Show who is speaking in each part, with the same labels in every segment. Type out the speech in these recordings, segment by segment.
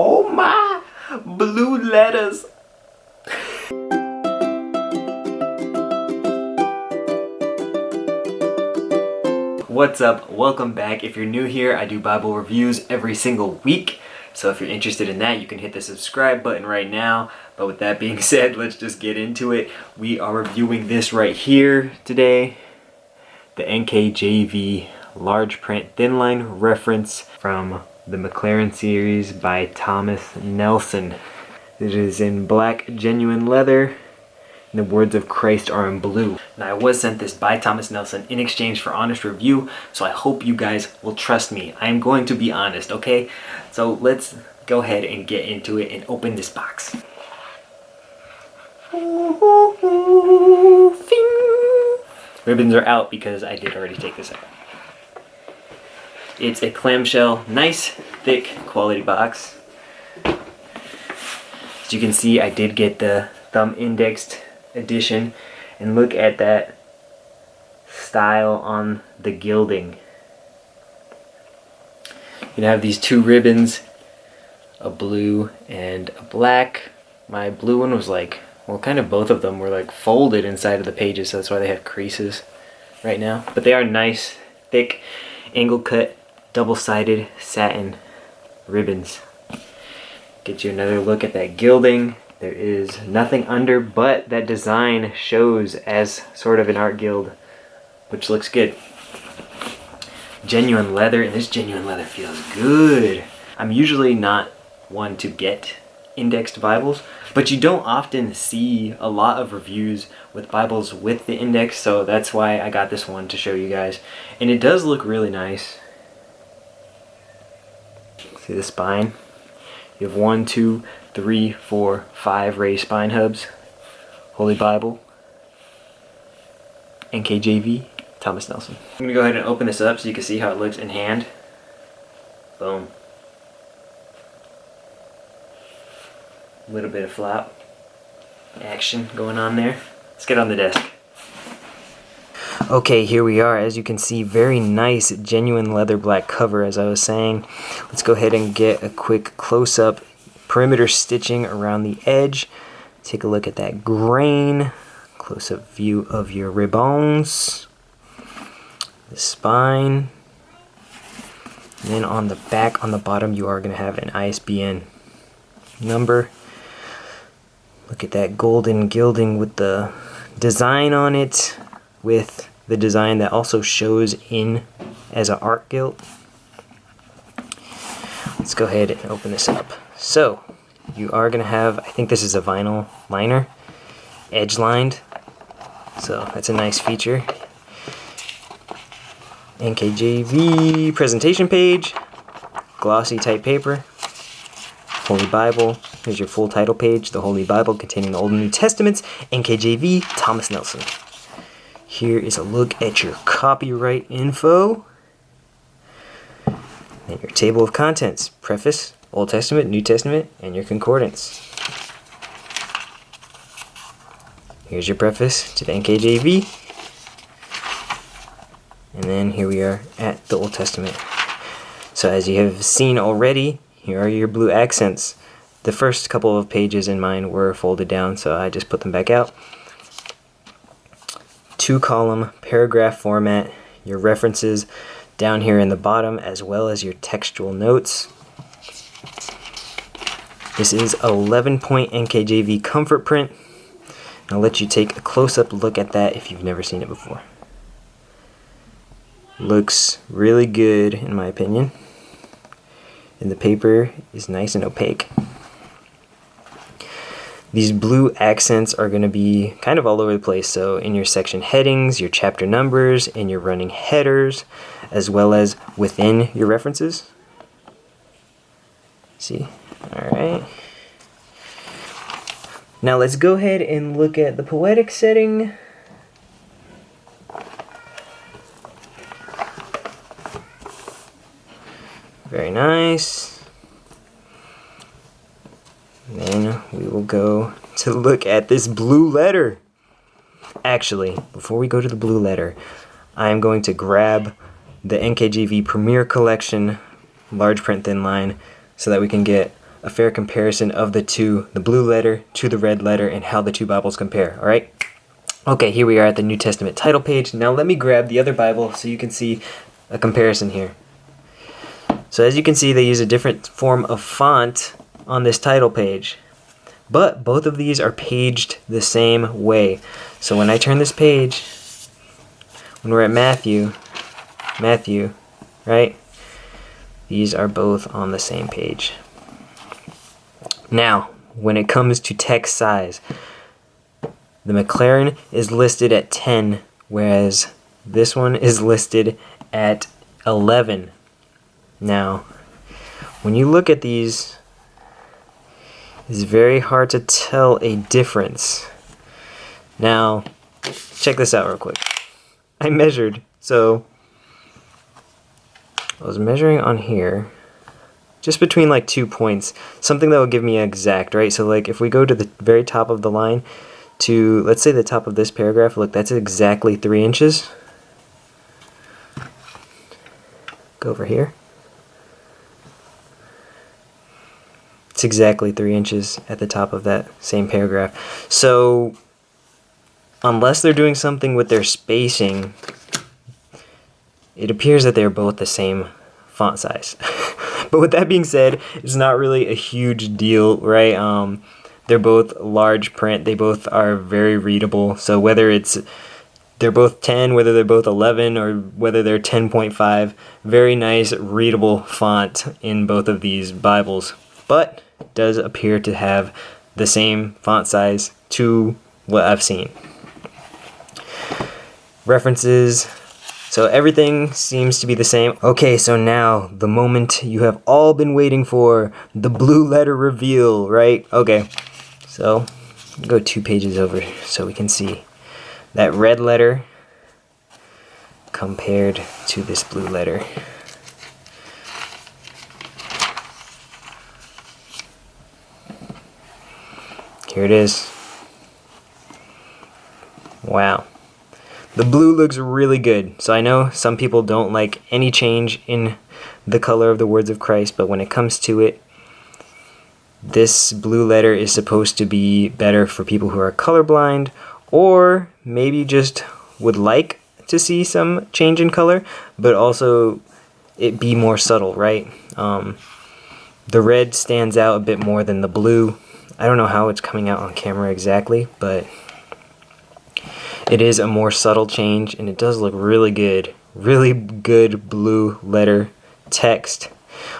Speaker 1: Oh my, blue letters. What's up? Welcome back. If you're new here, I do Bible reviews every single week. So if you're interested in that, you can hit the subscribe button right now. But with that being said, let's just get into it. We are reviewing this right here today. The NKJV large print Thinline reference from the Maclaren Series by Thomas Nelson. It is in black genuine leather. And the words of Christ are in blue. Now I was sent this by Thomas Nelson in exchange for honest review, so I hope you guys will trust me. I am going to be honest, okay? So let's go ahead and get into it and open this box. Ribbons are out because I did already take this out. It's a clamshell, nice, thick, quality box. As you can see, I did get the thumb indexed edition, and look at that style on the gilding. You have these two ribbons, a blue and a black. My blue one was like, well, kind of both of them were like folded inside of the pages, so that's why they have creases right now. But they are nice, thick, angle cut, double-sided satin ribbons. Get you another look at that gilding. There is nothing under, but that design shows as sort of an art gild, which looks good. Genuine leather, and this genuine leather feels good. I'm usually not one to get indexed Bibles, but you don't often see a lot of reviews with Bibles with the index, so that's why I got this one to show you guys. And it does look really nice. See the spine? You have 1, 2, 3, 4, 5 raised spine hubs. Holy Bible. NKJV. Thomas Nelson. I'm going to go ahead and open this up so you can see how it looks in hand. Boom. A little bit of flap action going on there. Let's get on the desk. Okay, here we are. As you can see, very nice genuine leather black cover, as I was saying. Let's go ahead and get a quick close-up perimeter stitching around the edge. Take a look at that grain. Close-up view of your ribbons. The spine. And then on the back, on the bottom, you are going to have an ISBN number. Look at that golden gilding with the design on it, with the design that also shows in as an art gilt. Let's go ahead and open this up. So you are going to have, I think this is a vinyl liner, edge lined, so that's a nice feature. NKJV presentation page, glossy type paper, Holy Bible. Here's your full title page, the Holy Bible containing the Old and New Testaments, NKJV, Thomas Nelson. Here is a look at your copyright info. And your table of contents, preface, Old Testament, New Testament, and your concordance. Here's your preface to the NKJV. And then here we are at the Old Testament. So as you have seen already, here are your blue accents. The first couple of pages in mine were folded down, so I just put them back out. 2-column paragraph format, your references down here in the bottom, as well as your textual notes. This is 11-point NKJV comfort print. I'll let you take a close-up look at that if you've never seen it before. Looks really good in my opinion. And the paper is nice and opaque. These blue accents are going to be kind of all over the place, so in your section headings, your chapter numbers, in your running headers, as well as within your references. See? Alright. Now let's go ahead and look at the poetic setting. Very nice. And then we will go to look at this blue letter. Actually, before we go to the blue letter, I am going to grab the NKJV Premier Collection large print Thinline so that we can get a fair comparison of the two, the blue letter to the red letter, and how the two Bibles compare, all right? Okay, here we are at the New Testament title page. Now let me grab the other Bible so you can see a comparison here. So as you can see, they use a different form of font on this title page, but both of these are paged the same way. So when I turn this page, when we're at Matthew, right? These are both on the same page. Now, when it comes to text size, the Maclaren is listed at 10, whereas this one is listed at 11. Now, when you look at these, it's very hard to tell a difference. Now, check this out real quick. I measured, so I was measuring on here, just between like 2 points, something that will give me an exact, right? So like if we go to the very top of the line to, let's say the top of this paragraph, look, that's exactly 3 inches. Go over here. It's exactly 3 inches at the top of that same paragraph. So unless they're doing something with their spacing, it appears that they're both the same font size. But with that being said, it's not really a huge deal, right? They're both large print. They both are very readable. So whether they're both 10, whether they're both 11, or whether they're 10.5, very nice readable font in both of these Bibles. But it does appear to have the same font size to what I've seen. References. So everything seems to be the same. Okay, so now the moment you have all been waiting for, the blue letter reveal, right? Okay, so go 2 pages over so we can see that red letter compared to this blue letter. Here it is. Wow. The blue looks really good. So I know some people don't like any change in the color of the words of Christ, but when it comes to it, this blue letter is supposed to be better for people who are colorblind, or maybe just would like to see some change in color, but also it be more subtle, right? The red stands out a bit more than the blue. I don't know how it's coming out on camera exactly, but it is a more subtle change, and it does look really good. Really good blue letter text.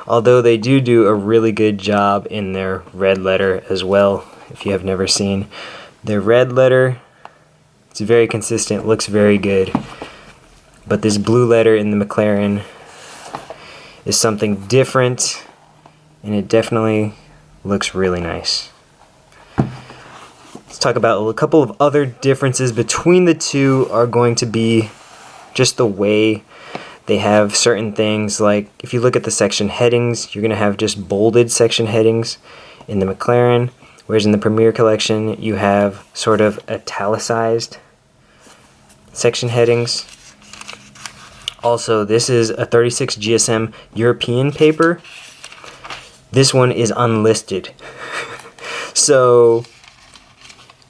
Speaker 1: Although they do a really good job in their red letter as well. If you have never seen their red letter, it's very consistent, looks very good. But this blue letter in the Maclaren is something different, and it definitely looks really nice. Let's talk about a couple of other differences between the two. Are going to be just the way they have certain things. Like if you look at the section headings, you're going to have just bolded section headings in the Maclaren, whereas in the Premier Collection you have sort of italicized section headings. Also, this is a 36 GSM European paper. This one is unlisted. So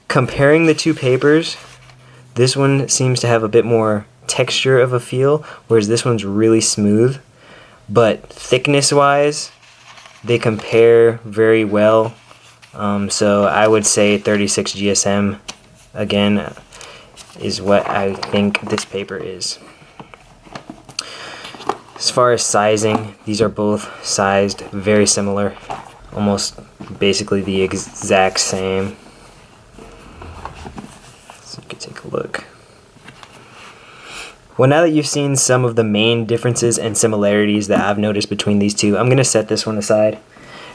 Speaker 1: comparing the two papers, this one seems to have a bit more texture of a feel, whereas this one's really smooth. But thickness wise, they compare very well. So I would say 36 GSM again is what I think this paper is. As far as sizing, these are both sized very similar, almost basically the exact same. So you can take a look. Well, now that you've seen some of the main differences and similarities that I've noticed between these two, I'm going to set this one aside,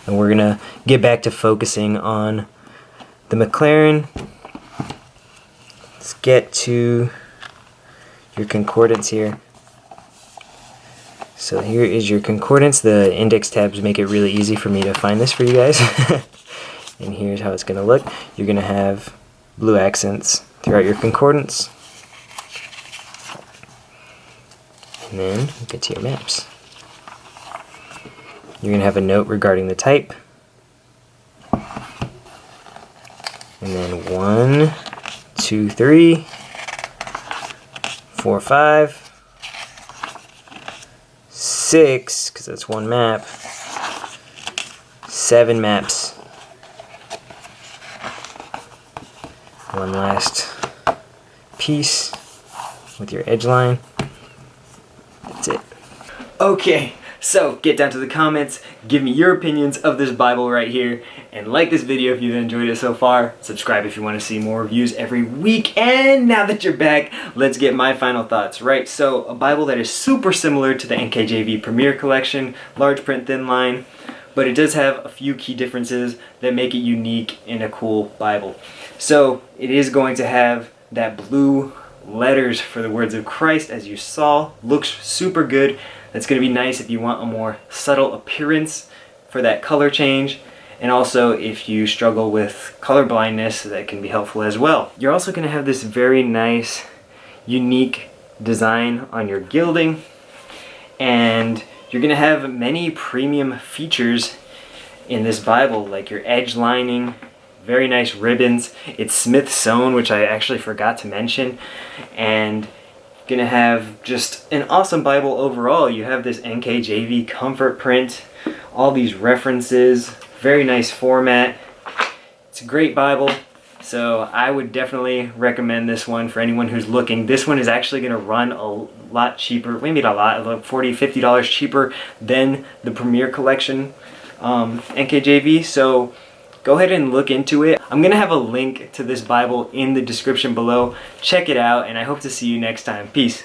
Speaker 1: and we're going to get back to focusing on the Maclaren. Let's get to your concordance here. So here is your concordance. The index tabs make it really easy for me to find this for you guys. And here's how it's going to look. You're going to have blue accents throughout your concordance. And then we'll get to your maps. You're going to have a note regarding the type. And then 1, 2, 3, 4, 5, 6, because that's one map, 7 maps. One last piece with your edge line. That's it. Okay, so get down to the comments, give me your opinions of this Bible right here, and like this video if you've enjoyed it so far. Subscribe if you want to see more reviews every week. And now that you're back, let's get my final thoughts, right? So a Bible that is super similar to the NKJV Premier Collection, large print, thin line, but it does have a few key differences that make it unique in a cool Bible. So it is going to have that blue letters for the words of Christ, as you saw. Looks super good. That's going to be nice if you want a more subtle appearance for that color change. And also if you struggle with color blindness, that can be helpful as well. You're also going to have this very nice, unique design on your gilding. And you're going to have many premium features in this Bible, like your edge lining, very nice ribbons. It's Smyth-sewn, which I actually forgot to mention. And you're going to have just an awesome Bible overall. You have this NKJV comfort print, all these references, very nice format. It's a great Bible. So I would definitely recommend this one for anyone who's looking. This one is actually going to run a lot cheaper, maybe not a lot, like $40, $50 cheaper than the Premier Collection NKJV. So go ahead and look into it. I'm going to have a link to this Bible in the description below. Check it out, and I hope to see you next time. Peace.